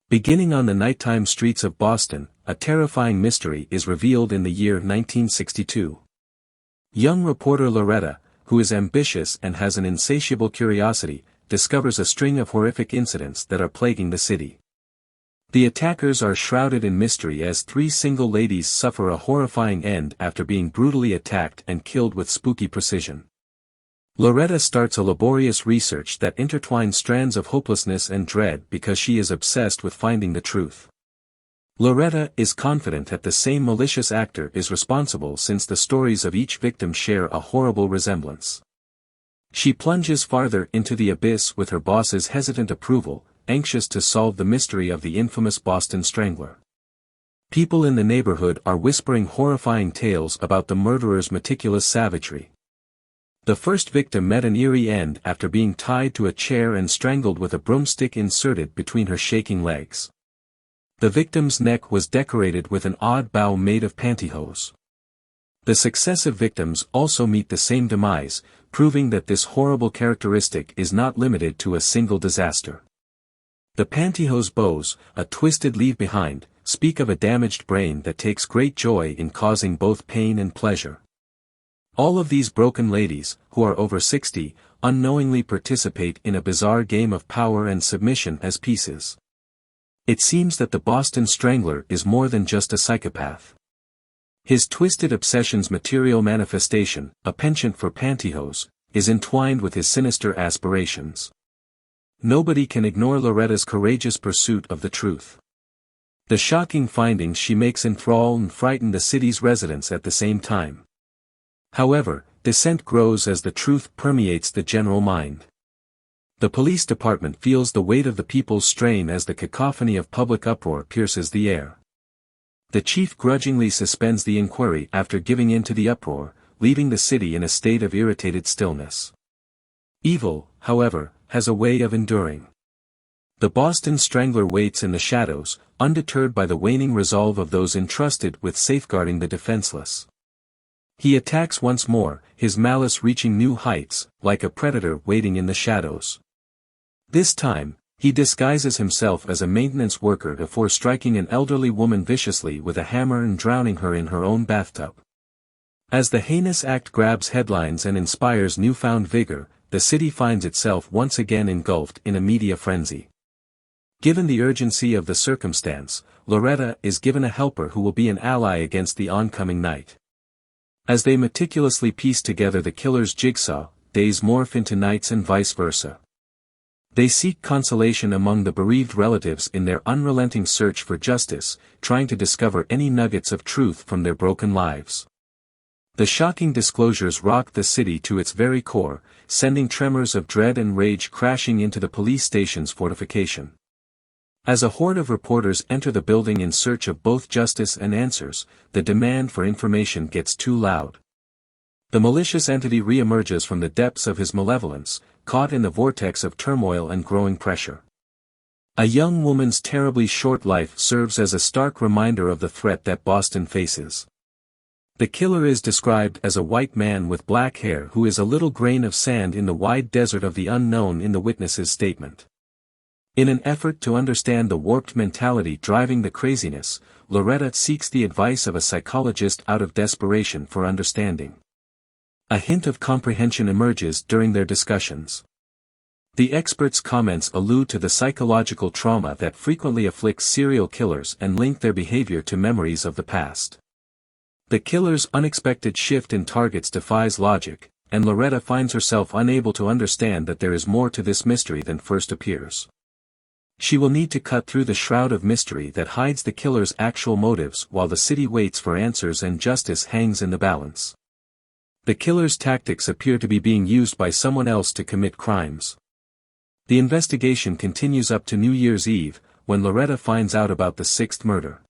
Beginning on the nighttime streets of Boston, a terrifying mystery is revealed in the year 1962. Young reporter Loretta, who is ambitious and has an insatiable curiosity, discovers a string of horrific incidents that are plaguing the city. The attackers are shrouded in mystery as three single ladies suffer a horrifying end after being brutally attacked and killed with spooky precision. Loretta starts a laborious research that intertwines strands of hopelessness and dread because she is obsessed with finding the truth. Loretta is confident that the same malicious actor is responsible since the stories of each victim share a horrible resemblance. She plunges farther into the abyss with her boss's hesitant approval, anxious to solve the mystery of the infamous Boston Strangler. People in the neighborhood are whispering horrifying tales about the murderer's meticulous savagery. The first victim met an eerie end after being tied to a chair and strangled with a broomstick inserted between her shaking legs. The victim's neck was decorated with an odd bow made of pantyhose. The successive victims also meet the same demise, proving that this horrible characteristic is not limited to a single disaster. The pantyhose bows, a twisted leave-behind, speak of a damaged brain that takes great joy in causing both pain and pleasure. All of these broken ladies, who are over 60, unknowingly participate in a bizarre game of power and submission as pieces. It seems that the Boston Strangler is more than just a psychopath. His twisted obsession's material manifestation, a penchant for pantyhose, is entwined with his sinister aspirations. Nobody can ignore Loretta's courageous pursuit of the truth. The shocking findings she makes enthrall and frighten the city's residents at the same time. However, dissent grows as the truth permeates the general mind. The police department feels the weight of the people's strain as the cacophony of public uproar pierces the air. The chief grudgingly suspends the inquiry after giving in to the uproar, leaving the city in a state of irritated stillness. Evil, however, has a way of enduring. The Boston Strangler waits in the shadows, undeterred by the waning resolve of those entrusted with safeguarding the defenseless. He attacks once more, his malice reaching new heights, like a predator waiting in the shadows. This time, he disguises himself as a maintenance worker before striking an elderly woman viciously with a hammer and drowning her in her own bathtub. As the heinous act grabs headlines and inspires newfound vigor, the city finds itself once again engulfed in a media frenzy. Given the urgency of the circumstance, Loretta is given a helper who will be an ally against the oncoming night. As they meticulously piece together the killer's jigsaw, days morph into nights and vice versa. They seek consolation among the bereaved relatives in their unrelenting search for justice, trying to discover any nuggets of truth from their broken lives. The shocking disclosures rock the city to its very core, sending tremors of dread and rage crashing into the police station's fortification. As a horde of reporters enter the building in search of both justice and answers, the demand for information gets too loud. The malicious entity re-emerges from the depths of his malevolence, caught in the vortex of turmoil and growing pressure. A young woman's terribly short life serves as a stark reminder of the threat that Boston faces. The killer is described as a white man with black hair who is a little grain of sand in the wide desert of the unknown in the witness's statement. In an effort to understand the warped mentality driving the craziness, Loretta seeks the advice of a psychologist out of desperation for understanding. A hint of comprehension emerges during their discussions. The expert's comments allude to the psychological trauma that frequently afflicts serial killers and link their behavior to memories of the past. The killer's unexpected shift in targets defies logic, and Loretta finds herself unable to understand that there is more to this mystery than first appears. She will need to cut through the shroud of mystery that hides the killer's actual motives while the city waits for answers and justice hangs in the balance. The killer's tactics appear to be being used by someone else to commit crimes. The investigation continues up to New Year's Eve, when Loretta finds out about the sixth murder.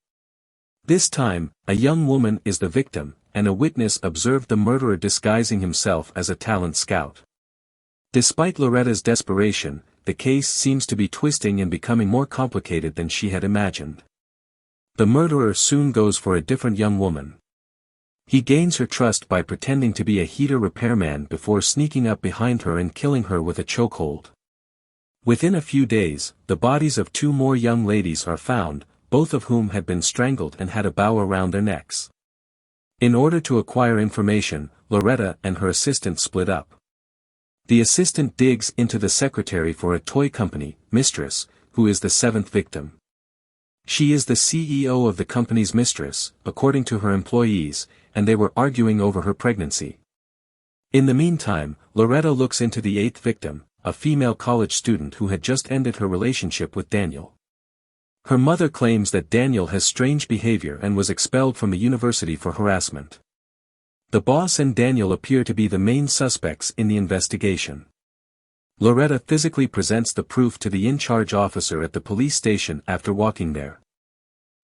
This time, a young woman is the victim, and a witness observed the murderer disguising himself as a talent scout. Despite Loretta's desperation, the case seems to be twisting and becoming more complicated than she had imagined. The murderer soon goes for a different young woman. He gains her trust by pretending to be a heater repairman before sneaking up behind her and killing her with a chokehold. Within a few days, the bodies of two more young ladies are found, both of whom had been strangled and had a bow around their necks. In order to acquire information, Loretta and her assistant split up. The assistant digs into the secretary for a toy company, Mistress, who is the seventh victim. She is the CEO of the company's mistress, according to her employees, and they were arguing over her pregnancy. In the meantime, Loretta looks into the eighth victim, a female college student who had just ended her relationship with Daniel. Her mother claims that Daniel has strange behavior and was expelled from the university for harassment. The boss and Daniel appear to be the main suspects in the investigation. Loretta physically presents the proof to the in-charge officer at the police station after walking there.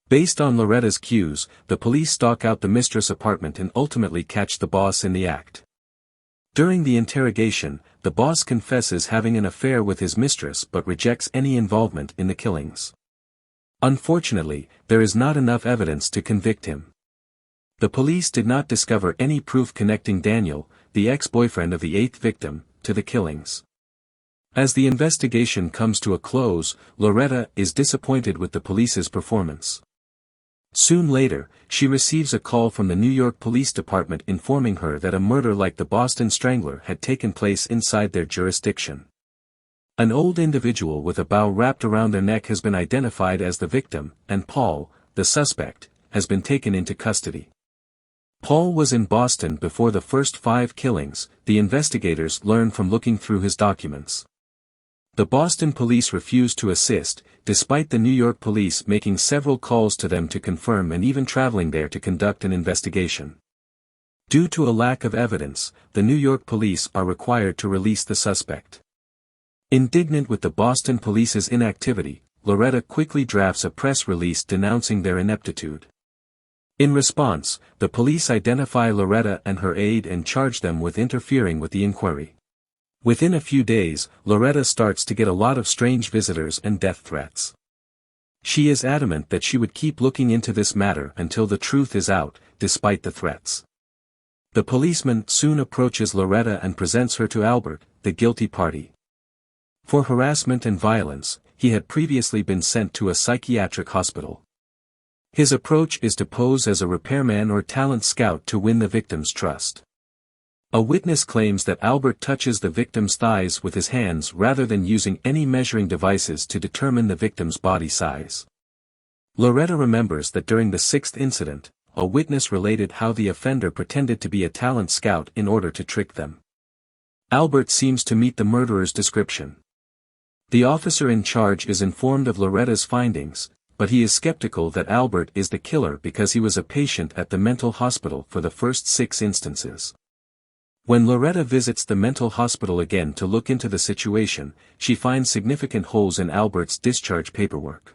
Based on Loretta's cues, the police stalk out the mistress' apartment and ultimately catch the boss in the act. During the interrogation, the boss confesses having an affair with his mistress but rejects any involvement in the killings. Unfortunately, there is not enough evidence to convict him. The police did not discover any proof connecting Daniel, the ex-boyfriend of the eighth victim, to the killings. As the investigation comes to a close, Loretta is disappointed with the police's performance. Soon later, she receives a call from the New York Police Department informing her that a murder like the Boston Strangler had taken place inside their jurisdiction. An old individual with a bow wrapped around their neck has been identified as the victim, and Paul, the suspect, has been taken into custody. Paul was in Boston before the first 5 killings, the investigators learned from looking through his documents. The Boston police refused to assist, despite the New York police making several calls to them to confirm and even traveling there to conduct an investigation. Due to a lack of evidence, the New York police are required to release the suspect. Indignant with the Boston police's inactivity, Loretta quickly drafts a press release denouncing their ineptitude. In response, the police identify Loretta and her aide and charge them with interfering with the inquiry. Within a few days, Loretta starts to get a lot of strange visitors and death threats. She is adamant that she would keep looking into this matter until the truth is out, despite the threats. The policeman soon approaches Loretta and presents her to Albert, the guilty party. For harassment and violence, he had previously been sent to a psychiatric hospital. His approach is to pose as a repairman or talent scout to win the victim's trust. A witness claims that Albert touches the victim's thighs with his hands rather than using any measuring devices to determine the victim's body size. Loretta remembers that during the 6th incident, a witness related how the offender pretended to be a talent scout in order to trick them. Albert seems to meet the murderer's description. The officer in charge is informed of Loretta's findings, but he is skeptical that Albert is the killer because he was a patient at the mental hospital for the first 6 instances. When Loretta visits the mental hospital again to look into the situation, she finds significant holes in Albert's discharge paperwork.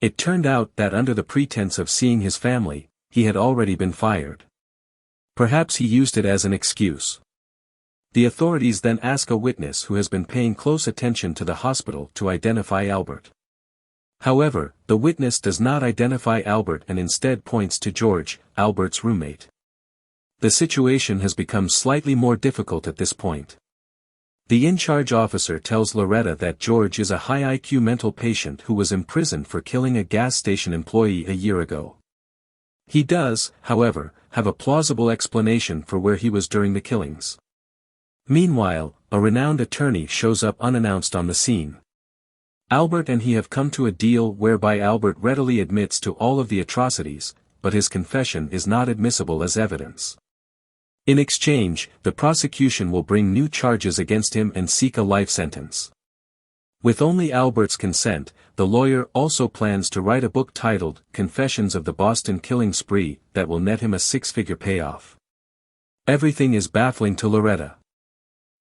It turned out that under the pretense of seeing his family, he had already been fired. Perhaps he used it as an excuse. The authorities then ask a witness who has been paying close attention to the hospital to identify Albert. However, the witness does not identify Albert and instead points to George, Albert's roommate. The situation has become slightly more difficult at this point. The in-charge officer tells Loretta that George is a high IQ mental patient who was imprisoned for killing a gas station employee a year ago. He does, however, have a plausible explanation for where he was during the killings. Meanwhile, a renowned attorney shows up unannounced on the scene. Albert and he have come to a deal whereby Albert readily admits to all of the atrocities, but his confession is not admissible as evidence. In exchange, the prosecution will bring new charges against him and seek a life sentence. With only Albert's consent, the lawyer also plans to write a book titled Confessions of the Boston Killing Spree that will net him a 6-figure payoff. Everything is baffling to Loretta.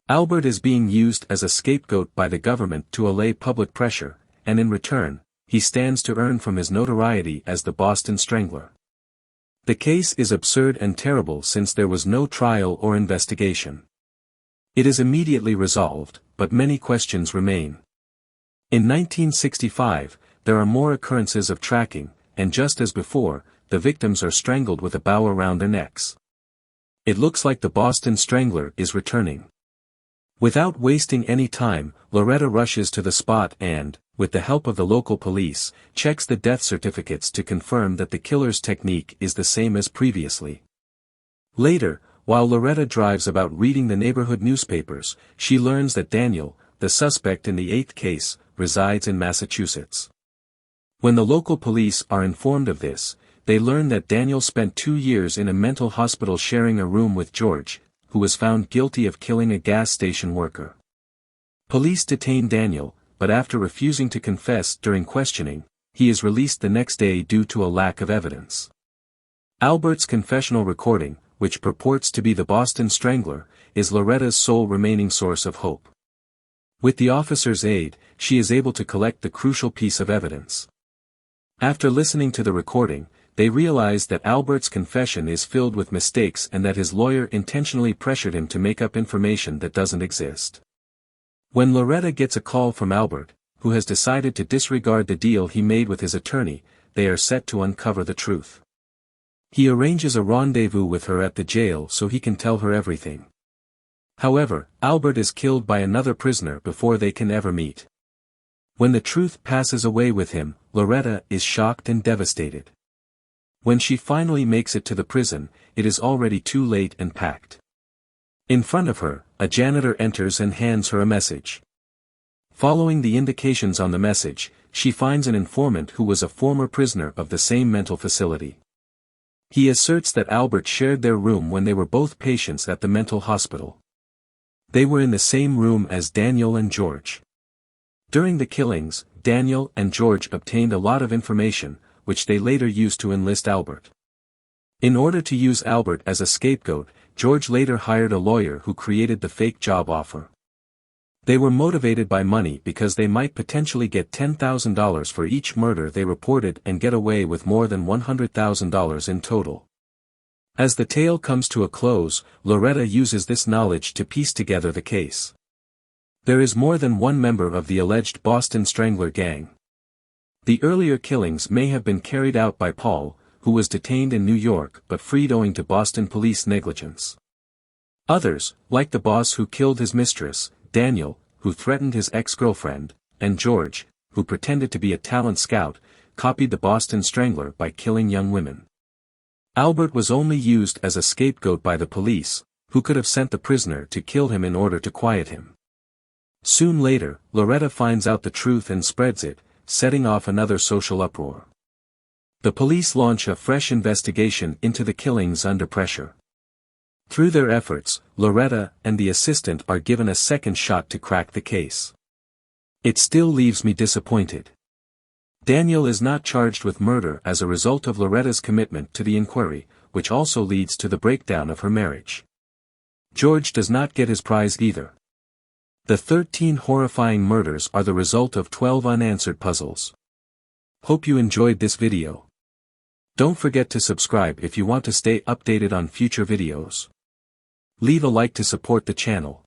Albert is being used as a scapegoat by the government to allay public pressure, and in return, he stands to earn from his notoriety as the Boston Strangler. The case is absurd and terrible since there was no trial or investigation. It is immediately resolved, but many questions remain. In 1965, there are more occurrences of tracking, and just as before, the victims are strangled with a bow around their necks. It looks like the Boston Strangler is returning. Without wasting any time, Loretta rushes to the spot and, with the help of the local police, checks the death certificates to confirm that the killer's technique is the same as previously. Later, while Loretta drives about reading the neighborhood newspapers, she learns that Daniel, the suspect in the 8th case, resides in Massachusetts. When the local police are informed of this, they learn that Daniel spent 2 years in a mental hospital sharing a room with George, who was found guilty of killing a gas station worker. Police detain Daniel, but after refusing to confess during questioning, he is released the next day due to a lack of evidence. Albert's confessional recording, which purports to be the Boston Strangler, is Loretta's sole remaining source of hope. With the officer's aid, she is able to collect the crucial piece of evidence. After listening to the recording, they realize that Albert's confession is filled with mistakes and that his lawyer intentionally pressured him to make up information that doesn't exist. When Loretta gets a call from Albert, who has decided to disregard the deal he made with his attorney, they are set to uncover the truth. He arranges a rendezvous with her at the jail so he can tell her everything. However, Albert is killed by another prisoner before they can ever meet. When the truth passes away with him, Loretta is shocked and devastated. When she finally makes it to the prison, it is already too late and packed. In front of her, a janitor enters and hands her a message. Following the indications on the message, she finds an informant who was a former prisoner of the same mental facility. He asserts that Albert shared their room when they were both patients at the mental hospital. They were in the same room as Daniel and George. During the killings, Daniel and George obtained a lot of information, which they later used to enlist Albert. In order to use Albert as a scapegoat, George later hired a lawyer who created the fake job offer. They were motivated by money because they might potentially get $10,000 for each murder they reported and get away with more than $100,000 in total. As the tale comes to a close, Loretta uses this knowledge to piece together the case. There is more than one member of the alleged Boston Strangler gang. The earlier killings may have been carried out by Paul, who was detained in New York but freed owing to Boston police negligence. Others, like the boss who killed his mistress, Daniel, who threatened his ex-girlfriend, and George, who pretended to be a talent scout, copied the Boston Strangler by killing young women. Albert was only used as a scapegoat by the police, who could have sent the prisoner to kill him in order to quiet him. Soon later, Loretta finds out the truth and spreads it, setting off another social uproar. The police launch a fresh investigation into the killings under pressure. Through their efforts, Loretta and the assistant are given a second shot to crack the case. It still leaves me disappointed. Daniel is not charged with murder as a result of Loretta's commitment to the inquiry, which also leads to the breakdown of her marriage. George does not get his prize either. The 13 horrifying murders are the result of 12 unanswered puzzles. Hope you enjoyed this video. Don't forget to subscribe if you want to stay updated on future videos. Leave a like to support the channel.